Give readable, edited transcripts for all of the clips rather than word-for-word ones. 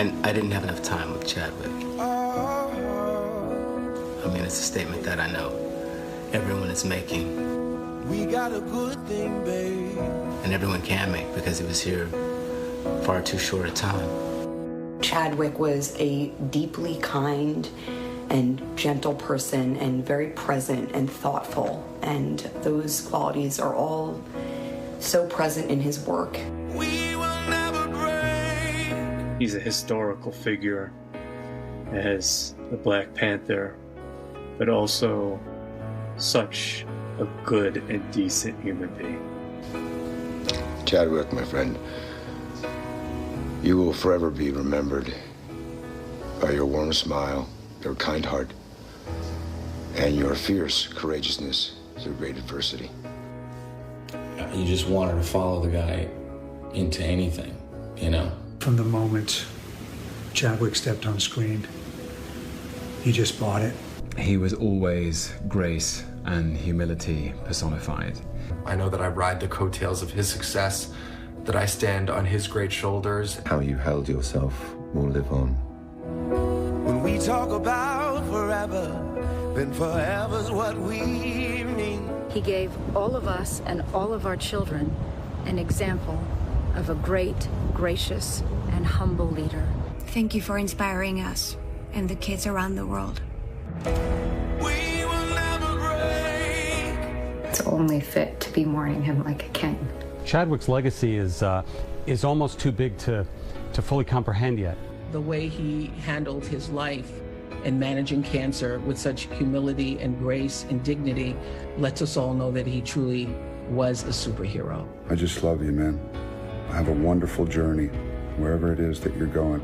I didn't have enough time with Chadwick. I mean, it's a statement that I know everyone is making. We got a good thing, babe. And everyone can make, because he was here far too short a time. Chadwick was a deeply kind and gentle person, and very present and thoughtful. And those qualities are all so present in his work. We will never break. He's a historical figure as the Black Panther, but also such a good and decent human being. Chadwick, my friend, you will forever be remembered by your warm smile, your kind heart, and your fierce courageousness through great adversity. You just wanted to follow the guy into anything, you know? From the moment Chadwick stepped on screen, he just bought it. He was always grace and humility personified. I know that I ride the coattails of his success, that I stand on his great shoulders. How you held yourself will live on. When we talk about forever, then forever's what we mean. He gave all of us and all of our children an example of a great, gracious, and humble leader. Thank you for inspiring us and the kids around the world. We will never break. It's only fit to be mourning him like a king. Chadwick's legacy is almost too big to fully comprehend yet. The way he handled his life and managing cancer with such humility and grace and dignity lets us all know that he truly was a superhero. I just love you, man. Have a wonderful journey wherever it is that you're going.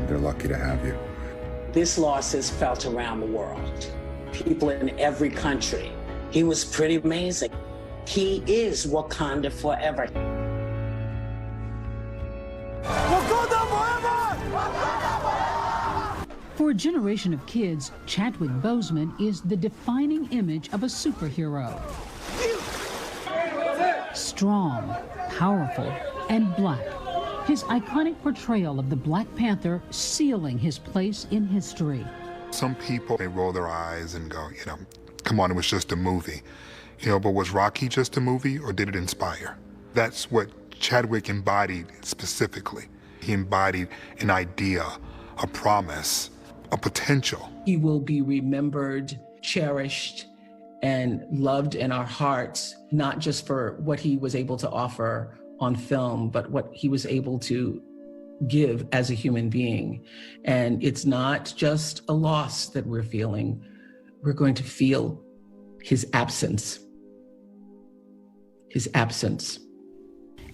They're lucky to have you. This loss is felt around the world. People in every country. He was pretty amazing. He is Wakanda forever. Wakanda forever! Wakanda forever! For a generation of kids, Chadwick Boseman is the defining image of a superhero. Strong, powerful, and black. His iconic portrayal of the Black Panther sealing his place in history. Some people, they roll their eyes and go, you know, come on, it was just a movie. You know, but was Rocky just a movie, or did it inspire? That's what Chadwick embodied specifically. He embodied an idea, a promise, a potential. He will be remembered, cherished, and loved in our hearts, not just for what he was able to offer on film, but what he was able to give as a human being. And it's not just a loss that we're feeling. We're going to feel his absence. His absence.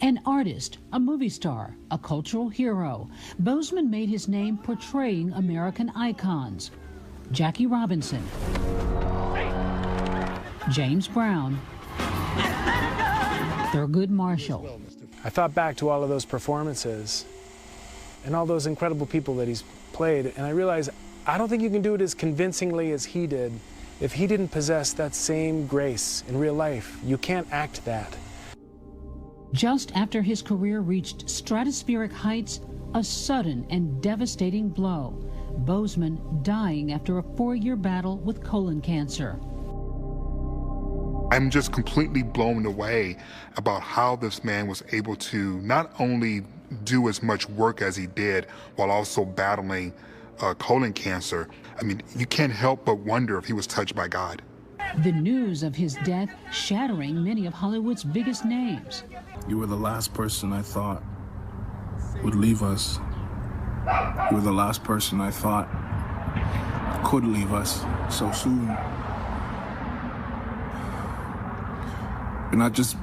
An artist, a movie star, a cultural hero, Boseman made his name portraying American icons. Jackie Robinson, James Brown, Thurgood Marshall. I thought back to all of those performances and all those incredible people that he's played, and I realized I don't think you can do it as convincingly as he did if he didn't possess that same grace in real life. You can't act that. Just after his career reached stratospheric heights, a sudden and devastating blow. Boseman dying after a 4-year battle with colon cancer. I'm just completely blown away about how this man was able to not only do as much work as he did while also battling colon cancer. I mean, you can't help but wonder if he was touched by God. The news of his death shattering many of Hollywood's biggest names. You were the last person I thought would leave us. You were the last person I thought could leave us so soon. You're not just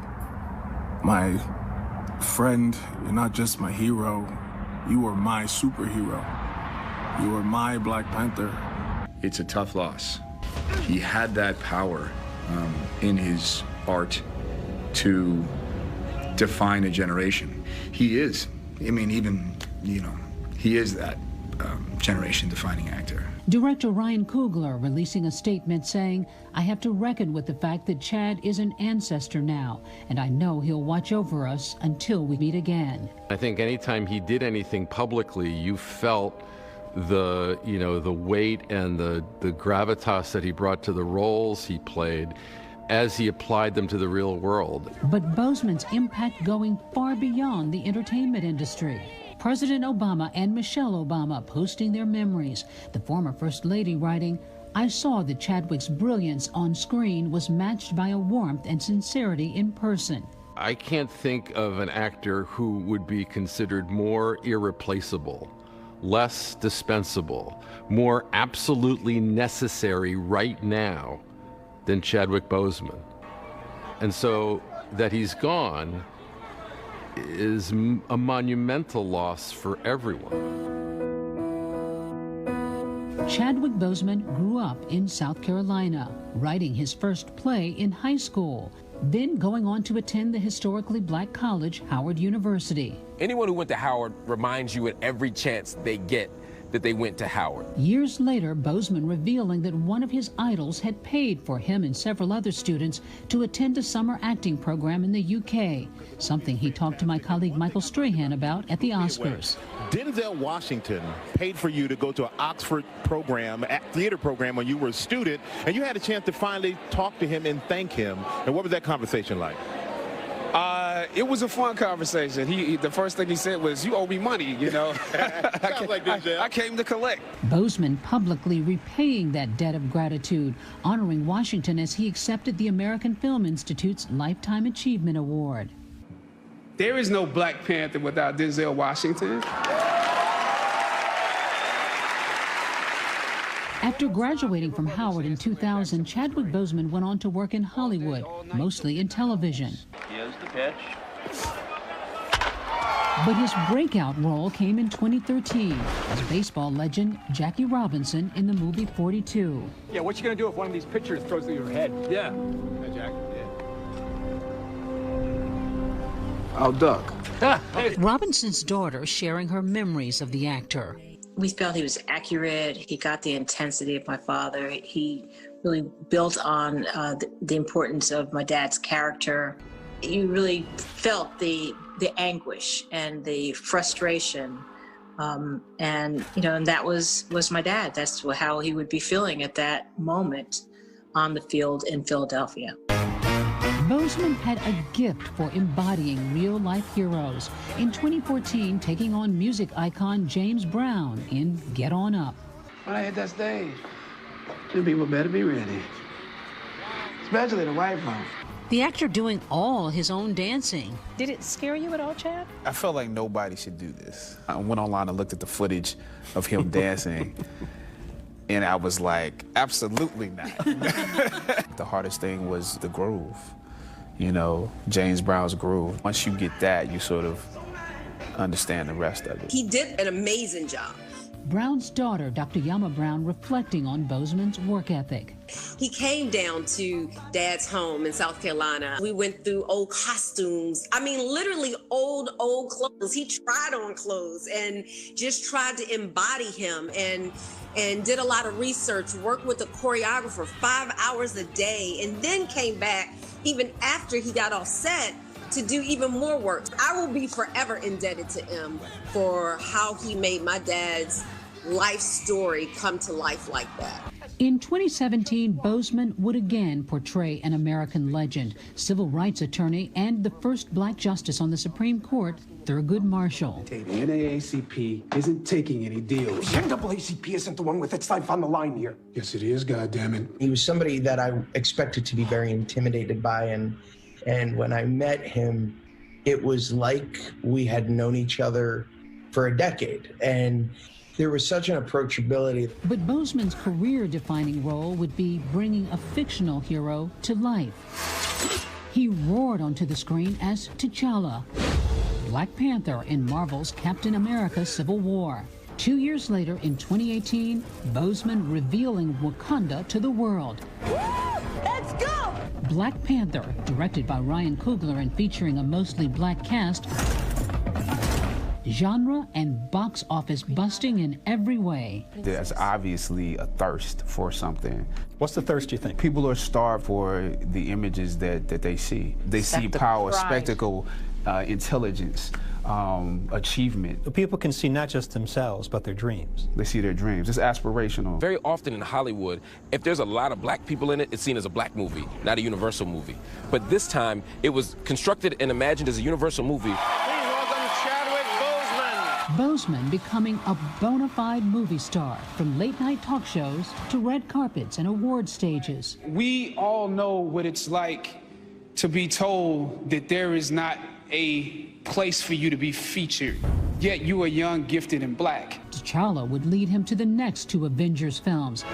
my friend, you're not just my hero, you were my superhero. You were my Black Panther. It's a tough loss. He had that power in his art to define a generation. He is, I mean, even, you know, he is that. generation-defining actor. Director Ryan Coogler releasing a statement saying, "I have to reckon with the fact that Chad is an ancestor now, and I know he'll watch over us until we meet again." I think anytime he did anything publicly, you felt the weight and the gravitas that he brought to the roles he played as he applied them to the real world. But Boseman's impact going far beyond the entertainment industry. President Obama and Michelle Obama posting their memories. The former First Lady writing, "I saw that Chadwick's brilliance on screen was matched by a warmth and sincerity in person." I can't think of an actor who would be considered more irreplaceable, less dispensable, more absolutely necessary right now than Chadwick Boseman. And so that he's gone is a monumental loss for everyone. Chadwick Boseman grew up in South Carolina, writing his first play in high school, then going on to attend the historically black college, Howard University. Anyone who went to Howard reminds you at every chance they get that they went to Howard. Years later, Boseman revealing that one of his idols had paid for him and several other students to attend a summer acting program in the UK, something he talked to my colleague Michael Strahan about at the Oscars. Denzel Washington paid for you to go to an Oxford program, theater program, when you were a student, and you had a chance to finally talk to him and thank him. And what was that conversation like? It was a fun conversation. The first thing he said was, "You owe me money, you know." I came to collect. Boseman publicly repaying that debt of gratitude, honoring Washington as he accepted the American Film Institute's Lifetime Achievement Award. There is no Black Panther without Denzel Washington. After graduating from Howard in 2000, Chadwick Boseman went on to work in Hollywood, mostly in television. Here's the pitch. But his breakout role came in 2013 as baseball legend Jackie Robinson in the movie 42. Yeah, what you gonna do if one of these pitchers throws through your head? Yeah. Hey, Jack. I'll duck. Robinson's daughter sharing her memories of the actor. We felt he was accurate. He got the intensity of my father. He really built on the importance of my dad's character. You really felt the anguish and the frustration. And that was my dad. That's how he would be feeling at that moment on the field in Philadelphia. Boseman had a gift for embodying real-life heroes. In 2014, taking on music icon James Brown in Get On Up. When I hit that stage, you people better be ready. Especially the white folks. The actor doing all his own dancing. Did it scare you at all, Chad? I felt like nobody should do this. I went online and looked at the footage of him dancing, and I was like, absolutely not. The hardest thing was the groove. You know, James Brown's groove. Once you get that, you sort of understand the rest of it. He did an amazing job. Brown's daughter, Dr. Yama Brown, reflecting on Boseman's work ethic. He came down to Dad's home in South Carolina. We went through old costumes. I mean, literally old clothes. He tried on clothes and just tried to embody him and did a lot of research, worked with a choreographer 5 hours a day, and then came back even after he got all set to do even more work. I will be forever indebted to him for how he made my dad's life story come to life like that. In 2017, Boseman would again portray an American legend, civil rights attorney, and the first black justice on the Supreme Court, Thurgood Marshall. The NAACP isn't taking any deals. The NAACP isn't the one with its life on the line here. Yes, it is, goddammit. He was somebody that I expected to be very intimidated by, and when I met him, it was like we had known each other for a decade. And there was such an approachability. But Boseman's career-defining role would be bringing a fictional hero to life. He roared onto the screen as T'Challa, Black Panther in Marvel's Captain America: Civil War. 2 years later, in 2018, Boseman revealing Wakanda to the world. Let's go! Black Panther, directed by Ryan Coogler and featuring a mostly black cast, genre and box office busting in every way. There's obviously a thirst for something. What's the thirst, you think? People are starved for the images that they see. They see power, spectacle, intelligence, achievement. The people can see not just themselves, but their dreams. They see their dreams. It's aspirational. Very often in Hollywood, if there's a lot of black people in it, it's seen as a black movie, not a universal movie. But this time, it was constructed and imagined as a universal movie. Please welcome Chadwick Boseman. Boseman becoming a bona fide movie star, from late-night talk shows to red carpets and award stages. We all know what it's like to be told that there is not a place for you to be featured, yet you are young, gifted, and black. T'Challa would lead him to the next 2 Avengers films,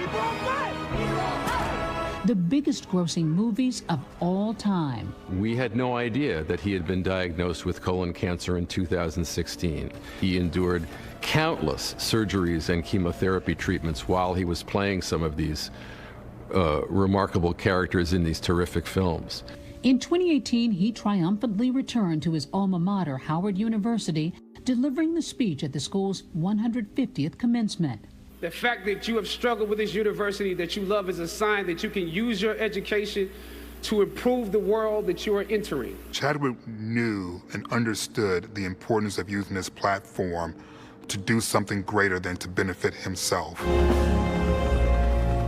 the biggest grossing movies of all time. We had no idea that he had been diagnosed with colon cancer in 2016. He endured countless surgeries and chemotherapy treatments while he was playing some of these remarkable characters in these terrific films. In 2018, he triumphantly returned to his alma mater, Howard University, delivering the speech at the school's 150th commencement. The fact that you have struggled with this university that you love is a sign that you can use your education to improve the world that you are entering. Chadwick knew and understood the importance of using his platform to do something greater than to benefit himself.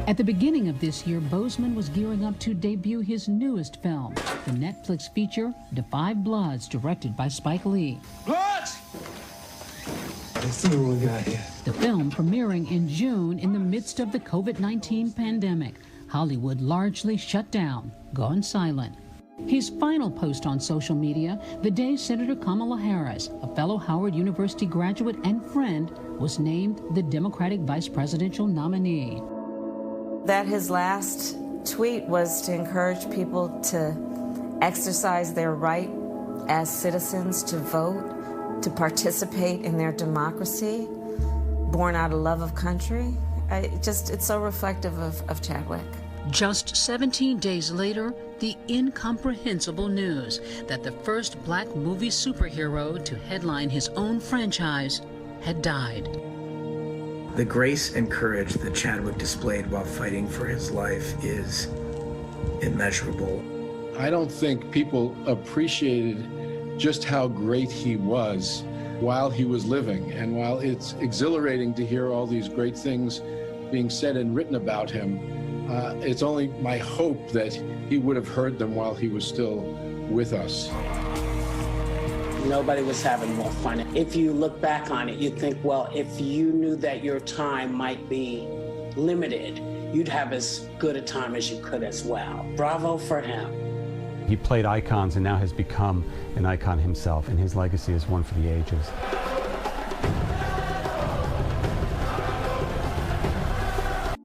At the beginning of this year, Boseman was gearing up to debut his newest film, the Netflix feature, Da 5 Bloods, directed by Spike Lee. Bloods! Let's see what we got here. The film premiering in June in the midst of the COVID-19 pandemic. Hollywood largely shut down, gone silent. His final post on social media, the day Senator Kamala Harris, a fellow Howard University graduate and friend, was named the Democratic vice presidential nominee. That his last tweet was to encourage people to exercise their right as citizens to vote, to participate in their democracy, born out of love of country. It's so reflective of Chadwick. Just 17 days later, the incomprehensible news that the first black movie superhero to headline his own franchise had died. The grace and courage that Chadwick displayed while fighting for his life is immeasurable. I don't think people appreciated just how great he was while he was living. And while it's exhilarating to hear all these great things being said and written about him, it's only my hope that he would have heard them while he was still with us. Nobody was having more fun. If you look back on it, you think, well, if you knew that your time might be limited, you'd have as good a time as you could as well. Bravo for him. He played icons and now has become an icon himself, and his legacy is one for the ages.